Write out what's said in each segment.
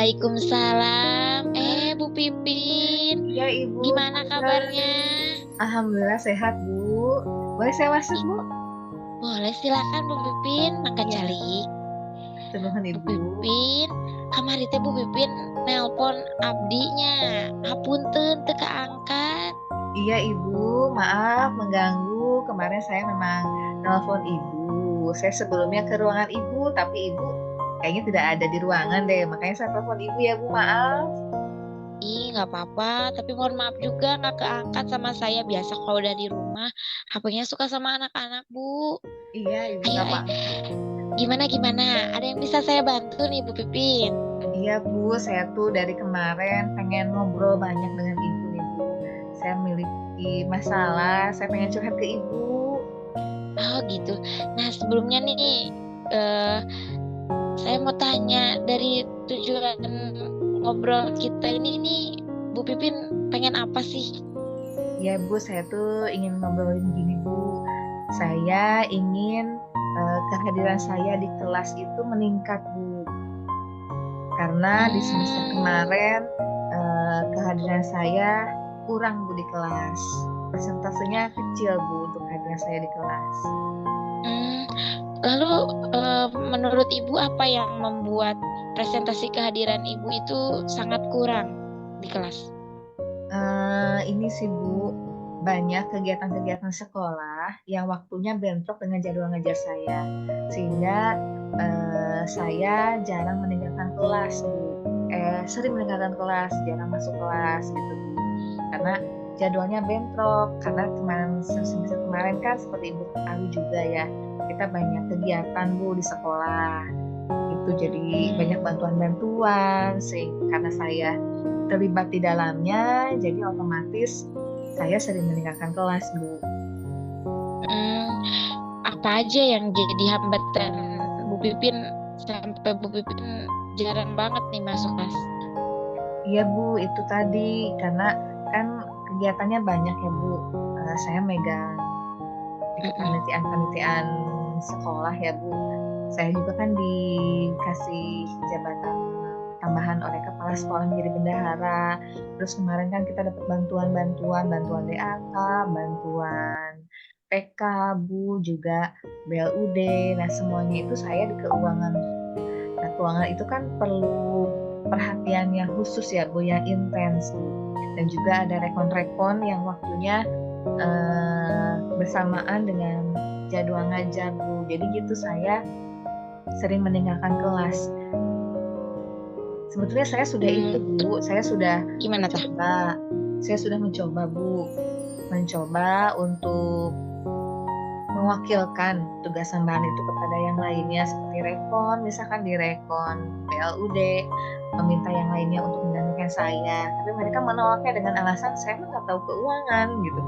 Waalaikumsalam. Bu Pipin, Iya Ibu, gimana kabarnya? Alhamdulillah sehat Bu. Boleh saya masuk Ih, Bu? boleh silakan Bu Pipin, mangga Iya, calik. tunuhun Bu Ibu. Pipin, kamari teh Bu Pipin nelpon abdinya. Hapunten teu kaangkat. Iya Ibu, maaf mengganggu. Kemarin saya memang telepon Ibu. Saya sebelumnya ke ruangan Ibu, tapi Ibu kayaknya tidak ada di ruangan deh. Makanya saya telepon Ibu ya Bu, maaf. Nggak apa-apa, tapi mohon maaf juga nggak keangkat sama saya. Biasa kalau udah di rumah, HP-nya suka sama anak-anak, Bu. Iya Ibu, Ayo, nggak apa. gimana? Ada yang bisa saya bantu nih, Bu Pipin? Iya Bu, saya tuh dari kemarin pengen ngobrol banyak dengan Ibu nih Bu. Saya memiliki masalah, saya pengen curhat ke Ibu. Oh gitu. Nah sebelumnya nih, eh, saya mau tanya dari tujuan ngobrol kita ini nih, Bu Pipin pengen apa sih? Ya Bu, saya tuh ingin ngobrolin gini Bu. Saya ingin kehadiran saya di kelas itu meningkat Bu. Karena di semester Hmm, kemarin kehadiran saya kurang Bu di kelas. Persentasenya kecil Bu untuk kehadiran saya di kelas. hmm. Lalu menurut Ibu apa yang membuat presentasi kehadiran Ibu itu sangat kurang di kelas? Ini sih Bu, banyak kegiatan-kegiatan sekolah yang waktunya bentrok dengan jadwal ngajar saya. Sehingga saya jarang meninggalkan kelas Bu. Sering meninggalkan kelas, jarang masuk kelas gitu Bu. Karena jadwalnya bentrok, karena kemarin semester kemarin kan seperti Ibu ketahui juga ya, kita banyak kegiatan Bu di sekolah. Itu jadi banyak Hmm, bantuan-bantuan, sehingga karena saya terlibat di dalamnya, jadi otomatis saya sering meninggalkan kelas, Bu. hmm. Apa aja yang jadi hambatan Bu Pipin sampai Bu Pipin jarang banget nih masuk kelas? Iya, Bu, itu tadi karena kan kegiatannya banyak ya, Bu. Saya megang di Mm-mm. kepanitiaan-kepanitiaan sekolah ya, Bu. Saya juga kan dikasih jabatan tambahan oleh kepala sekolah menjadi bendahara. Terus kemarin kan kita dapat bantuan DAK, bantuan PK, Bu, juga BLUD. Nah, semuanya itu saya di keuangan. Nah, keuangan itu kan perlu perhatian yang khusus ya, Bu, yang intens, Bu. Dan juga ada rekon-rekon yang waktunya bersamaan dengan jadwal ngajar, Bu. Jadi gitu saya sering meninggalkan kelas. Sebetulnya saya sudah itu, Hmm, Bu. gimana tah? Mencoba. Saya sudah mencoba, Bu. Mencoba untuk mewakilkan tugas tambahan itu kepada yang lainnya seperti rekon, misalkan di rekon PLUD, meminta yang lainnya untuk menggantikan saya. Tapi mereka menolaknya dengan alasan saya nggak tahu keuangan gitu.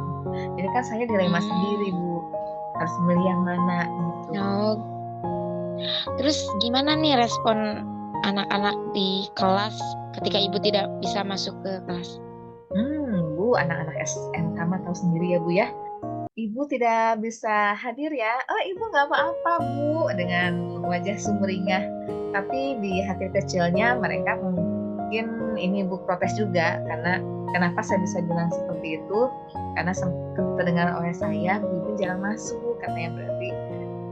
Jadi kan saya dilema sendiri, Hmm, Bu. Harus memilih yang mana gitu. oh, terus gimana nih respon anak-anak di kelas ketika ibu tidak bisa masuk ke kelas? Bu, anak-anak SMK mah tahu sendiri ya, Bu ya. Ibu tidak bisa hadir ya. Oh, ibu nggak apa-apa, Bu, dengan wajah sumringah. Tapi di hati kecilnya mereka mungkin ini ibu protes juga karena kenapa saya bisa bilang seperti itu? Karena sempat terdengar oleh saya, Bu, ibu jangan masuk, katanya berarti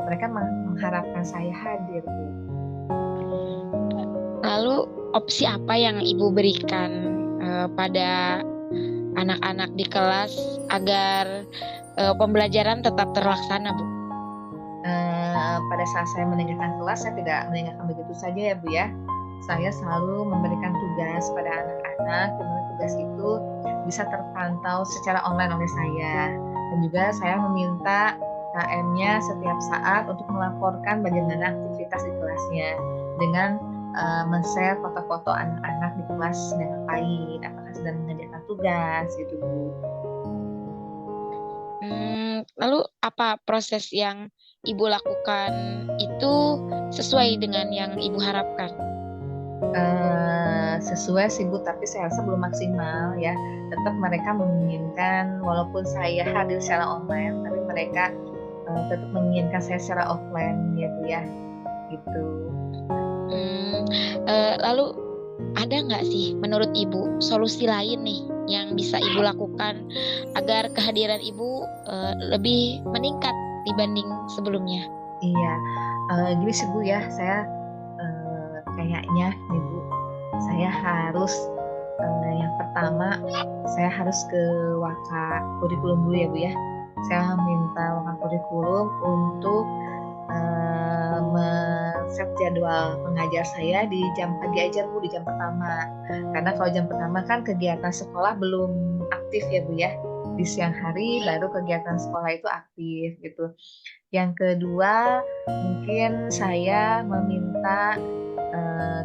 mereka mengharapkan saya hadir, Bu. Lalu opsi apa yang ibu berikan pada anak-anak di kelas agar pembelajaran tetap terlaksana, Bu? Pada saat saya meninggalkan kelas, saya tidak meninggalkan begitu saja ya Bu ya. Saya selalu memberikan tugas pada anak-anak, di mana tugas itu bisa terpantau secara online oleh saya. Dan juga saya meminta KM-nya setiap saat untuk melaporkan bagaimana aktivitas di kelasnya dengan men-share foto-foto anak-anak di kelas sedang ngapain, apakah sedang mengerjakan tugas gitu Bu. Lalu apa proses yang ibu lakukan itu sesuai dengan yang ibu harapkan? Sesuai sih Bu, tapi saya rasa belum maksimal ya. Tetap mereka menginginkan, walaupun saya hadir secara online, tapi mereka tetap menginginkan saya secara offline ya Bu ya, gitu. Hmm, lalu ada nggak sih menurut Ibu solusi lain nih yang bisa Ibu lakukan agar kehadiran Ibu lebih meningkat dibanding sebelumnya? Iya, gini sih Bu ya, saya kayaknya nih Bu, saya harus yang pertama saya harus ke Waka Kurikulum dulu ya Bu ya. Saya minta Waka Kurikulum untuk men-set jadwal mengajar saya di jam pagi aja Bu, di jam pertama. Karena kalau jam pertama kan kegiatan sekolah belum aktif ya Bu ya. Di siang hari baru kegiatan sekolah itu aktif gitu. Yang kedua, mungkin saya meminta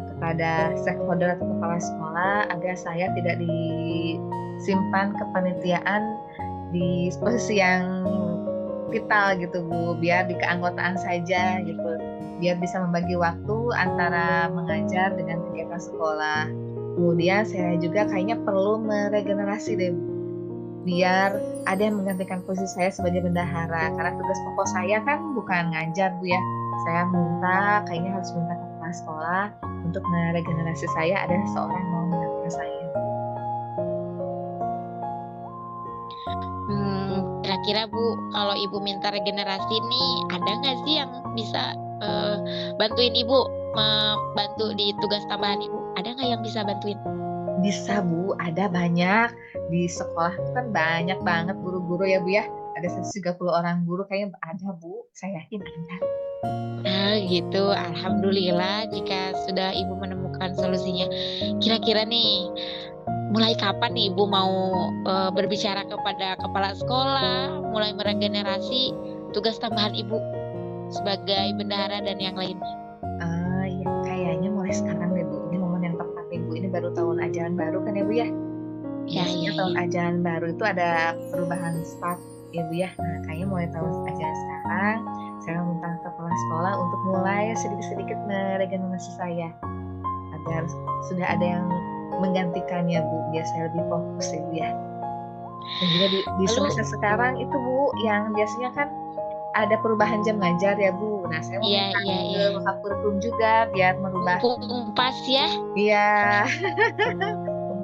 kepada stakeholder atau kepala sekolah agar saya tidak disimpan kepanitiaan di posisi yang vital gitu Bu, biar di keanggotaan saja gitu, biar bisa membagi waktu antara mengajar dengan kegiatan sekolah. Kemudian saya juga kayaknya perlu meregenerasi deh Bu, biar ada yang menggantikan posisi saya sebagai bendahara, karena tugas pokok saya kan bukan ngajar Bu ya. Saya kayaknya harus minta ke kepala sekolah untuk meregenerasi saya, ada seseorang yang mau menggantikan saya. Kira-kira Bu, kalau Ibu minta regenerasi nih, ada nggak sih yang bisa bantuin Ibu membantu di tugas tambahan Ibu? Ada nggak yang bisa bantuin? Bisa Bu, ada banyak. Di sekolah itu kan banyak banget guru-guru ya Bu ya. Ada 130 orang guru, kayaknya ada Bu, saya yakin ada. Gitu. Alhamdulillah jika sudah Ibu menemukan solusinya. Kira-kira nih, mulai kapan nih Ibu mau berbicara kepada kepala sekolah, mulai meregenerasi tugas tambahan Ibu sebagai bendahara dan yang lainnya? Ya kayaknya mulai sekarang deh Bu. Ini momen yang tepat nih Bu. Ini baru tahun ajaran baru kan ya Bu ya. Biasanya tahun ajaran baru itu ada perubahan start ya Bu ya. Nah kayaknya mulai tahun ajaran sekarang, saya minta kepala sekolah untuk mulai sedikit-sedikit meregenerasi saya agar sudah ada yang menggantikannya Bu, biar saya lebih fokus ya Bu ya. Dan juga di semester sekarang itu Bu, yang biasanya kan ada perubahan jam ngajar ya Bu. Nah saya mau minta ke Waka Kurikulum juga biar merubah. Pas ya. Iya.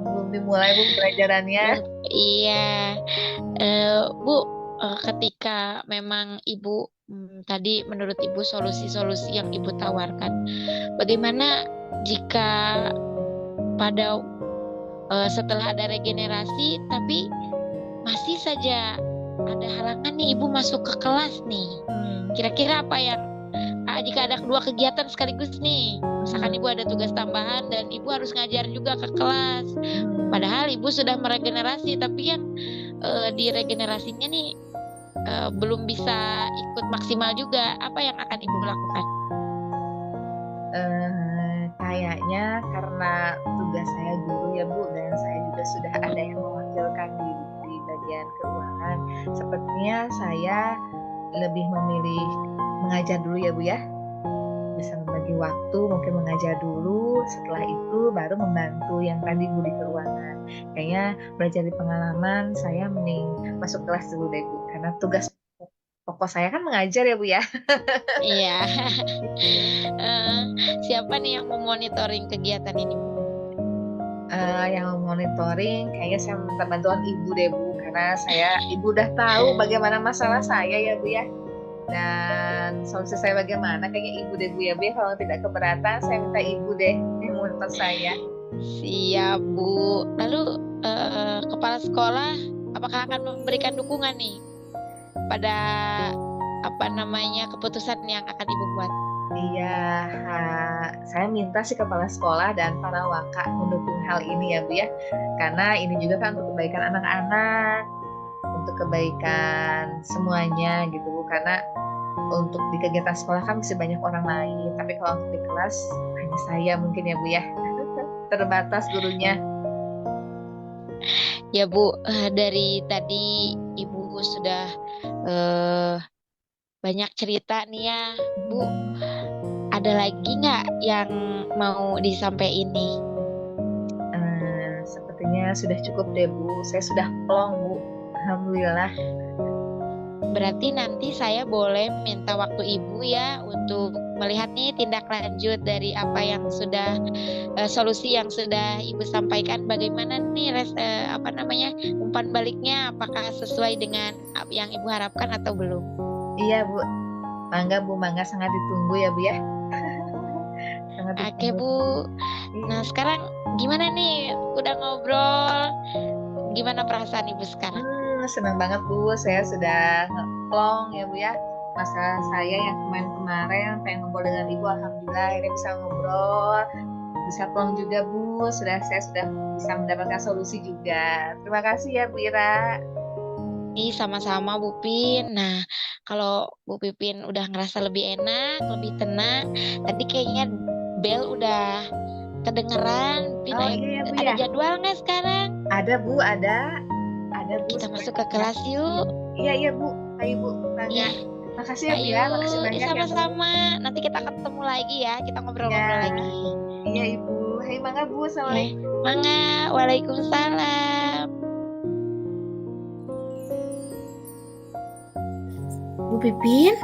Belum dimulai Bu pelajarannya. Iya. Bu, ketika memang Ibu tadi menurut Ibu solusi-solusi yang Ibu tawarkan, bagaimana jika pada setelah ada regenerasi tapi masih saja ada halangan nih Ibu masuk ke kelas nih? Kira-kira apa yang jika ada kedua kegiatan sekaligus nih, misalkan Ibu ada tugas tambahan dan Ibu harus ngajar juga ke kelas, padahal Ibu sudah meregenerasi tapi yang di regenerasinya nih belum bisa ikut maksimal juga, apa yang akan Ibu lakukan? Kayaknya karena tugas saya guru ya Bu, dan saya juga sudah ada yang mewakilkan di bagian keuangan, sepertinya saya lebih memilih mengajar dulu ya Bu ya. Bisa membagi waktu, mungkin mengajar dulu, setelah itu baru membantu yang tadi Bu di keuangan. Kayaknya belajar di pengalaman, saya mending masuk kelas dulu deh Bu, karena tugas pokok saya kan mengajar ya Bu ya. Iya. Siapa nih yang memonitoring kegiatan ini Bu? Yang memonitoring kayaknya saya minta bantuan Ibu deh Bu, karena Ibu udah tahu bagaimana masalah saya ya Bu ya. Dan solusi saya bagaimana, kayaknya Ibu deh Bu ya Bu. Kalau tidak keberatan, saya minta Ibu deh yang monitor saya. Siap Bu. Lalu kepala sekolah apakah akan memberikan dukungan nih pada keputusan yang akan Ibu buat? Iya, saya minta sih kepala sekolah dan para waka mendukung hal ini ya Bu ya. Karena ini juga kan untuk kebaikan anak-anak, untuk kebaikan semuanya gitu Bu. Karena untuk di kegiatan sekolah kan masih banyak orang lain, tapi kalau untuk di kelas hanya saya mungkin ya Bu ya. Terbatas gurunya. Ya Bu, dari tadi Ibu sudah banyak cerita nih ya Bu. Ada lagi nggak yang mau disampaikan nih? Sepertinya sudah cukup deh Bu. Saya sudah plong Bu. Alhamdulillah. Berarti nanti saya boleh minta waktu ibu ya untuk melihat nih tindak lanjut dari apa yang sudah solusi yang sudah ibu sampaikan. Bagaimana nih apa namanya umpan baliknya? Apakah sesuai dengan apa yang ibu harapkan atau belum? Iya Bu, mangga sangat ditunggu ya Bu ya. Sangat Oke ditunggu. Bu. Nah sekarang gimana nih? Udah ngobrol? Gimana perasaan ibu sekarang? Senang banget Bu, saya sudah ngeplong ya Bu ya. Masalah saya yang kemarin pengen ngobrol dengan Ibu, alhamdulillah akhirnya bisa ngobrol, bisa plong juga Bu. Saya sudah bisa mendapatkan solusi juga. Terima kasih ya Bu Ira. Sama-sama Bu Pin. Nah, kalau Bu Pipin udah ngerasa lebih enak, lebih tenang, tadi kayaknya bel udah kedengeran. Pin, Oh iya ya Bu ada ya. jadwal nggak sekarang? Ada Bu, ada Bu. Kita masuk ke kelas yuk. Iya Bu, ayo Bu. Ya, Makasih ya Bu ya, ayo. makasih banyak ya Bu. Sama-sama. Nanti kita ketemu lagi ya. Kita ngobrol-ngobrol Ya, lagi. iya Ibu. Hai mangga Bu, assalamualaikum. Mangga, waalaikumsalam. Bu Pipin,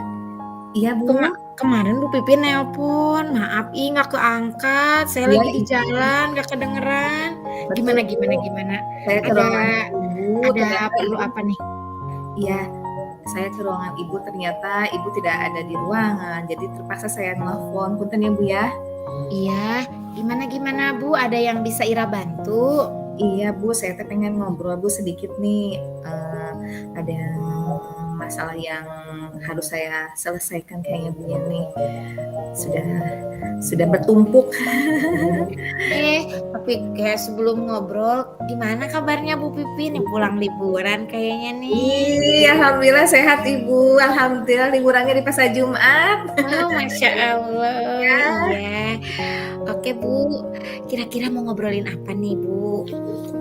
Iya Bu. kemarin Bu Pipin nelpon, maaf nggak keangkat, saya Iya, lagi di jalan, nggak kedengeran. Betul. Gimana? Saya ke ruangan Ibu. Ada perlu apa nih? Iya, saya ke ruangan Ibu, ternyata Ibu tidak ada di ruangan, jadi terpaksa saya nelfon. Punten ya Bu ya. Iya, gimana Bu? Ada yang bisa Ira bantu? Iya Bu, saya pengen ngobrol Bu sedikit nih. Ada masalah yang harus saya selesaikan kayaknya Bu ya nih. Sudah bertumpuk. Tapi kayak sebelum ngobrol, gimana kabarnya Bu Pipin? Pulang liburan kayaknya nih. Iya, alhamdulillah sehat Ibu. Alhamdulillah liburannya di pasar Jumat. Oh, Masya Allah. Iya. Oke Bu, kira-kira mau ngobrolin apa nih Bu?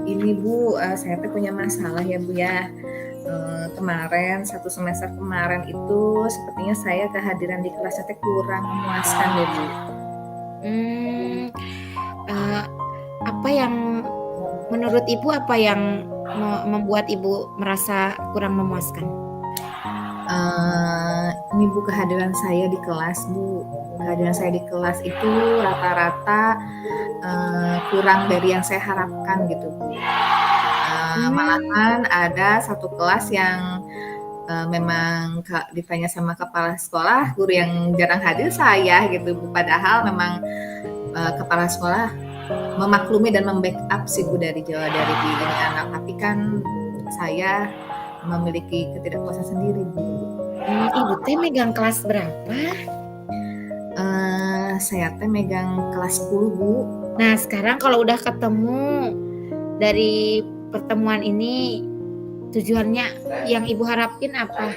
Ini Bu, saya punya masalah ya Bu ya. Kemarin satu semester kemarin itu sepertinya saya kehadiran di kelasnya kurang memuaskan deh Bu. Apa yang menurut Ibu membuat Ibu merasa kurang memuaskan? Ini Bu, kehadiran saya di kelas Bu. Kehadiran saya di kelas itu rata-rata kurang dari yang saya harapkan gitu Bu. Malahan ada satu kelas yang memang ditanya sama kepala sekolah, guru yang jarang hadir saya gitu Bu. Padahal memang kepala sekolah memaklumi dan membackup sih Bu dari Jawa dari ini anak, tapi kan saya memiliki ketidakpuasan sendiri Bu. Ibu teh megang kelas berapa? Saya megang kelas 10 Bu. Nah sekarang kalau udah ketemu dari pertemuan ini, tujuannya yang Ibu harapin apa?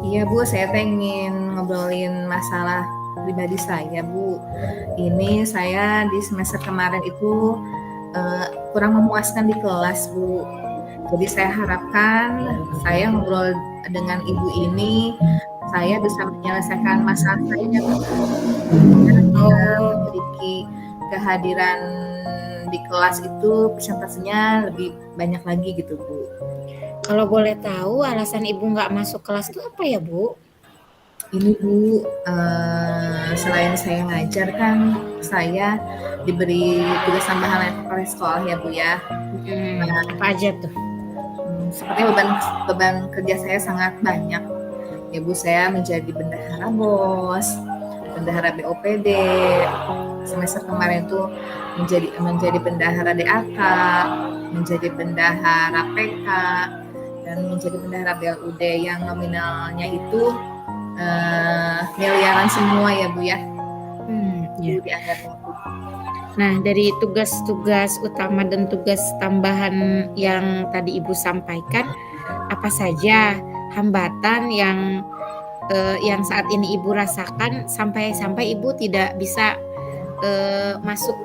Iya Bu, saya ingin ngobrolin masalah pribadi saya Bu. Ini saya di semester kemarin itu kurang memuaskan di kelas Bu. Jadi saya harapkan saya ngobrol dengan Ibu ini, saya bisa menyelesaikan masalah saya Bu. Memiliki kehadiran di kelas itu persentasenya lebih banyak lagi gitu Bu. Kalau boleh tahu alasan Ibu nggak masuk kelas itu apa ya Bu? Ini Bu, selain saya ngajar kan saya diberi tugas tambahan oleh sekolah ya Bu ya. Apa aja tuh? Sepertinya beban kerja saya sangat banyak ya Bu. Saya menjadi bendahara BOS, bendahara BOPD, semester kemarin itu menjadi bendahara DAK, menjadi bendahara PK, dan menjadi bendahara BLUD yang nominalnya itu miliaran semua ya Bu ya. Ya. Dianggap. Nah dari tugas-tugas utama dan tugas tambahan yang tadi Ibu sampaikan, apa saja hambatan yang saat ini Ibu rasakan sampai Ibu tidak bisa masuk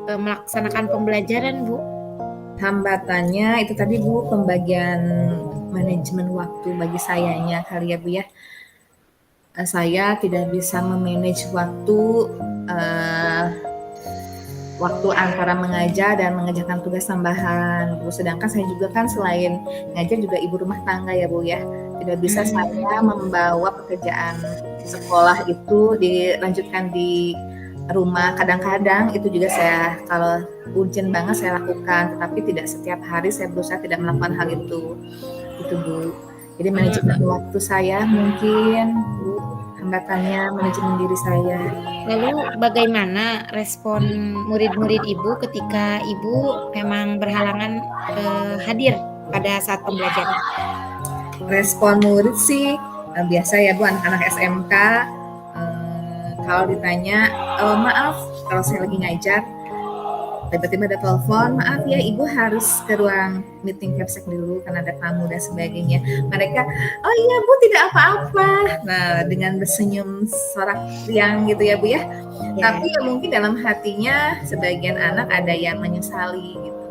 melaksanakan pembelajaran Bu? Hambatannya itu tadi Bu, pembagian manajemen waktu bagi sayanya kali ya Bu ya. Saya tidak bisa memanage waktu antara mengajar dan mengerjakan tugas tambahan Bu. Sedangkan saya juga kan selain ngajar juga ibu rumah tangga ya Bu ya. Tidak bisa saya membawa pekerjaan sekolah itu dilanjutkan di rumah. Kadang-kadang itu juga saya kalau urgent banget saya lakukan, tetapi tidak setiap hari saya berusaha tidak melakukan hal itu. Itu Bu. Jadi manajemen waktu saya mungkin Bu, hambatannya manajemen diri saya. Lalu bagaimana respon murid-murid Ibu ketika Ibu memang berhalangan hadir pada saat pembelajaran? Respon murid sih biasa ya Bu, anak-anak SMK kalau ditanya maaf kalau saya lagi ngajar tiba-tiba ada telepon, maaf ya Ibu harus ke ruang meeting capsek dulu karena ada tamu dan sebagainya. Mereka, oh iya Bu tidak apa-apa. Nah dengan bersenyum sorak riang gitu ya Bu ya. Tapi ya mungkin dalam hatinya sebagian anak ada yang menyesali gitu.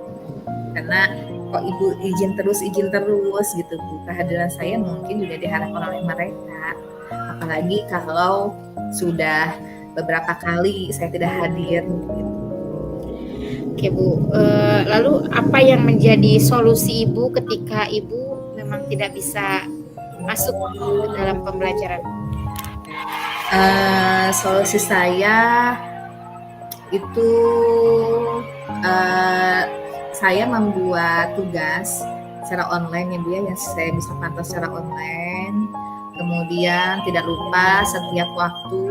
Karena kok Ibu izin terus gitu Bu. Kehadiran saya mungkin juga diharapkan oleh mereka. Apalagi kalau sudah beberapa kali saya tidak hadir gitu. Oke Bu, lalu apa yang menjadi solusi Ibu ketika Ibu memang tidak bisa masuk ke dalam pembelajaran? Solusi saya itu saya membuat tugas secara online ya Bu ya, yang saya bisa pantau secara online. Kemudian tidak lupa setiap waktu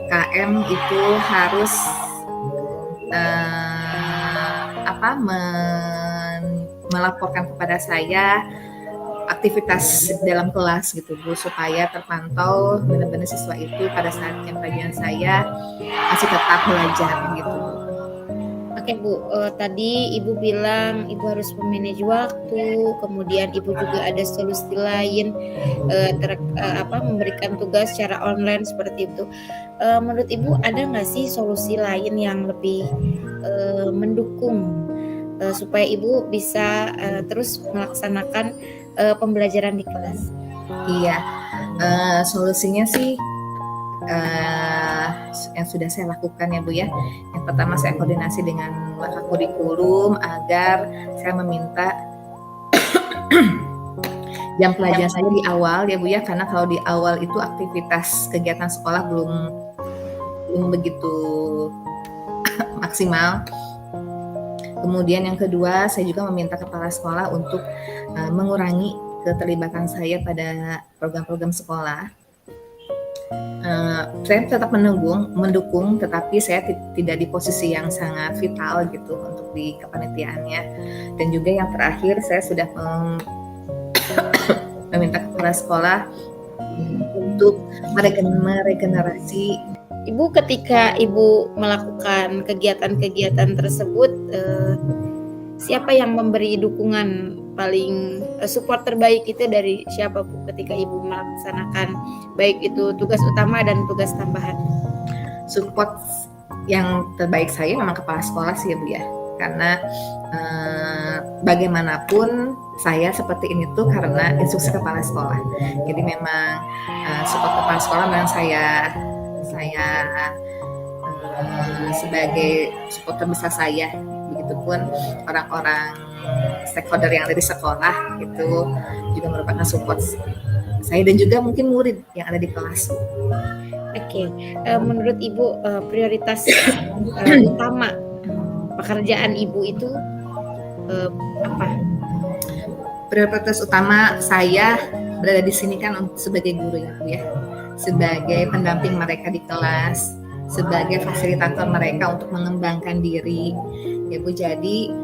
KM itu harus melaporkan kepada saya aktivitas dalam kelas gitu Bu, supaya terpantau benar-benar siswa itu pada saat jam pelajaran saya masih tetap belajar gitu. Oke Bu, tadi Ibu bilang Ibu harus memanage waktu, kemudian Ibu juga ada solusi lain memberikan tugas secara online seperti itu. Menurut Ibu ada nggak sih solusi lain yang lebih mendukung supaya Ibu bisa terus melaksanakan pembelajaran di kelas? Iya, solusinya sih yang sudah saya lakukan ya Bu ya. Yang pertama saya koordinasi dengan Wakil Kurikulum agar saya meminta jam pelajaran saya di awal ya Bu ya, karena kalau di awal itu aktivitas kegiatan sekolah belum begitu maksimal. Kemudian yang kedua saya juga meminta kepala sekolah untuk mengurangi keterlibatan saya pada program-program sekolah. Saya tetap mendukung, tetapi saya tidak di posisi yang sangat vital gitu untuk di kepanitiaannya. Dan juga yang terakhir saya sudah meminta kepala sekolah untuk meregenerasi. Ibu ketika Ibu melakukan kegiatan-kegiatan tersebut, siapa yang memberi dukungan paling support terbaik itu dari siapa Bu ketika Ibu melaksanakan baik itu tugas utama dan tugas tambahan? Support yang terbaik saya memang kepala sekolah sih ya Bu ya, karena bagaimanapun saya seperti ini tuh karena instruksi kepala sekolah. Jadi memang support kepala sekolah memang saya sebagai support terbesar saya. Begitupun orang-orang stakeholder yang ada di sekolah itu juga merupakan support saya dan juga mungkin murid yang ada di kelas. Oke, menurut Ibu prioritas utama pekerjaan Ibu itu apa? Prioritas utama saya berada di sini kan sebagai guru ya Bu ya, sebagai pendamping mereka di kelas, sebagai fasilitator mereka untuk mengembangkan diri ya Bu. Jadi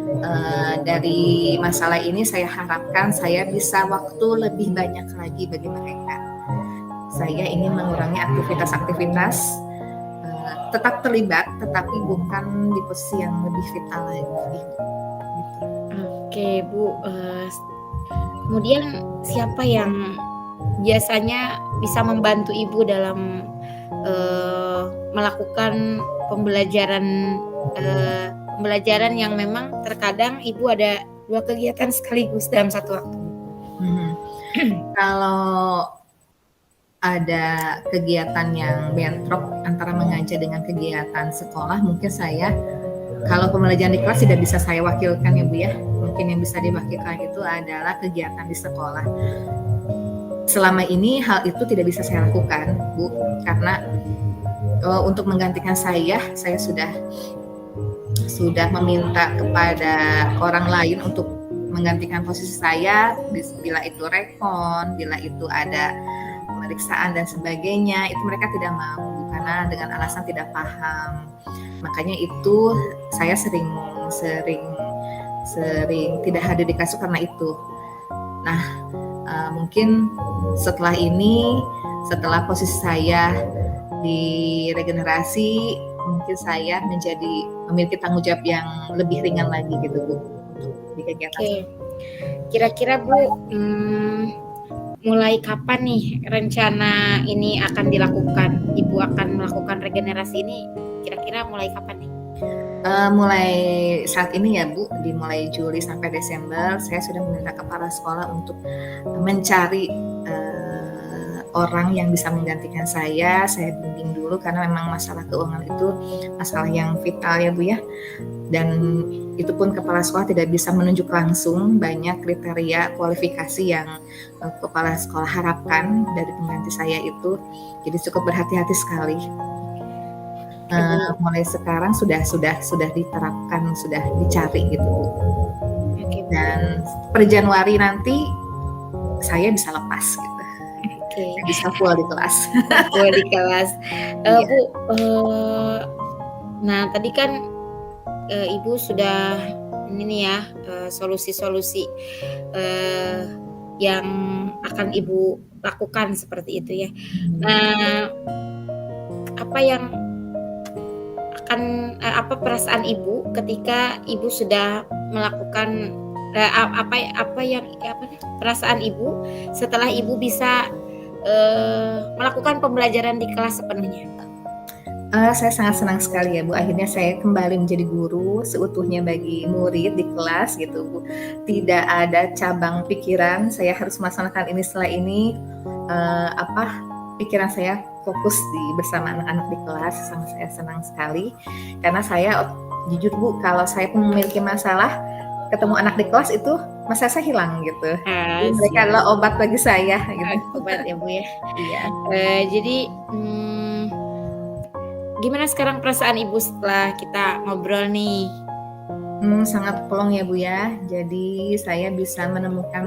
dari masalah ini saya harapkan saya bisa waktu lebih banyak lagi bagi mereka. Saya ingin mengurangi aktivitas-aktivitas, tetap terlibat tetapi bukan di posisi yang lebih vital lagi. Oke Bu, kemudian siapa yang biasanya bisa membantu Ibu dalam melakukan pembelajaran yang memang terkadang Ibu ada 2 kegiatan sekaligus dalam satu waktu? Kalau ada kegiatan yang bentrok antara mengajar dengan kegiatan sekolah, mungkin saya kalau pembelajaran di kelas tidak bisa saya wakilkan ya Bu ya, mungkin yang bisa dibagikan itu adalah kegiatan di sekolah. Selama ini hal itu tidak bisa saya lakukan, Bu, karena untuk menggantikan saya sudah meminta kepada orang lain untuk menggantikan posisi saya, bila itu rekon, bila itu ada pemeriksaan dan sebagainya, itu mereka tidak mau karena dengan alasan tidak paham. Makanya itu saya sering tidak hadir di kasus karena itu. Nah, mungkin setelah posisi saya di regenerasi, mungkin saya memiliki tanggung jawab yang lebih ringan lagi gitu, Bu, untuk di kegiatan. Oke. Kira-kira Bu, mulai kapan nih rencana ini akan dilakukan? Ibu akan melakukan regenerasi ini kira-kira mulai kapan nih? Mulai saat ini ya, Bu, dimulai Juli sampai Desember, saya sudah meminta kepala sekolah untuk mencari orang yang bisa menggantikan saya bimbing dulu karena memang masalah keuangan itu masalah yang vital ya, Bu ya. Dan itu pun kepala sekolah tidak bisa menunjuk langsung, banyak kriteria kualifikasi yang kepala sekolah harapkan dari pengganti saya itu, jadi cukup berhati-hati sekali. Mulai sekarang sudah diterapkan, sudah dicari gitu. Dan per Januari nanti saya bisa lepas gitu. Bisa full di kelas. Full di kelas. Bu, nah tadi kan Ibu sudah ini nih ya, solusi-solusi yang akan Ibu lakukan seperti itu ya. Nah, apa perasaan Ibu ketika Ibu sudah melakukan perasaan Ibu setelah Ibu bisa melakukan pembelajaran di kelas sepenuhnya? Saya sangat senang sekali ya, Bu. Akhirnya saya kembali menjadi guru seutuhnya bagi murid di kelas gitu, Bu. Tidak ada cabang pikiran saya harus melaksanakan ini setelah ini. Pikiran saya fokus bersama anak-anak di kelas. Sangat saya senang sekali karena saya jujur, Bu, kalau saya pun memiliki masalah, ketemu anak di kelas itu masalah saya hilang gitu. Mereka adalah obat bagi saya gitu. Obat ya, Bu ya. Iya. Jadi gimana sekarang perasaan Ibu setelah kita ngobrol nih? Sangat plong ya, Bu ya. Jadi saya bisa menemukan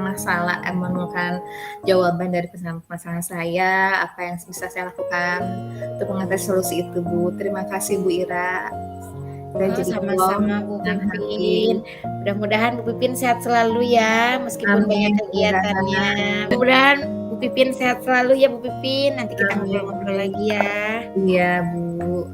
jawaban dari masalah saya, apa yang bisa saya lakukan untuk mengatasi solusi itu, Bu. Terima kasih, Bu Ira. Sama-sama Bu Pipin. Mudah-mudahan Bu Pipin sehat selalu ya, meskipun banyak kegiatannya. Mudah-mudahan Bu Pipin sehat selalu ya, Bu Pipin. Nanti kita ngobrol-ngobrol lagi ya. Iya, Bu.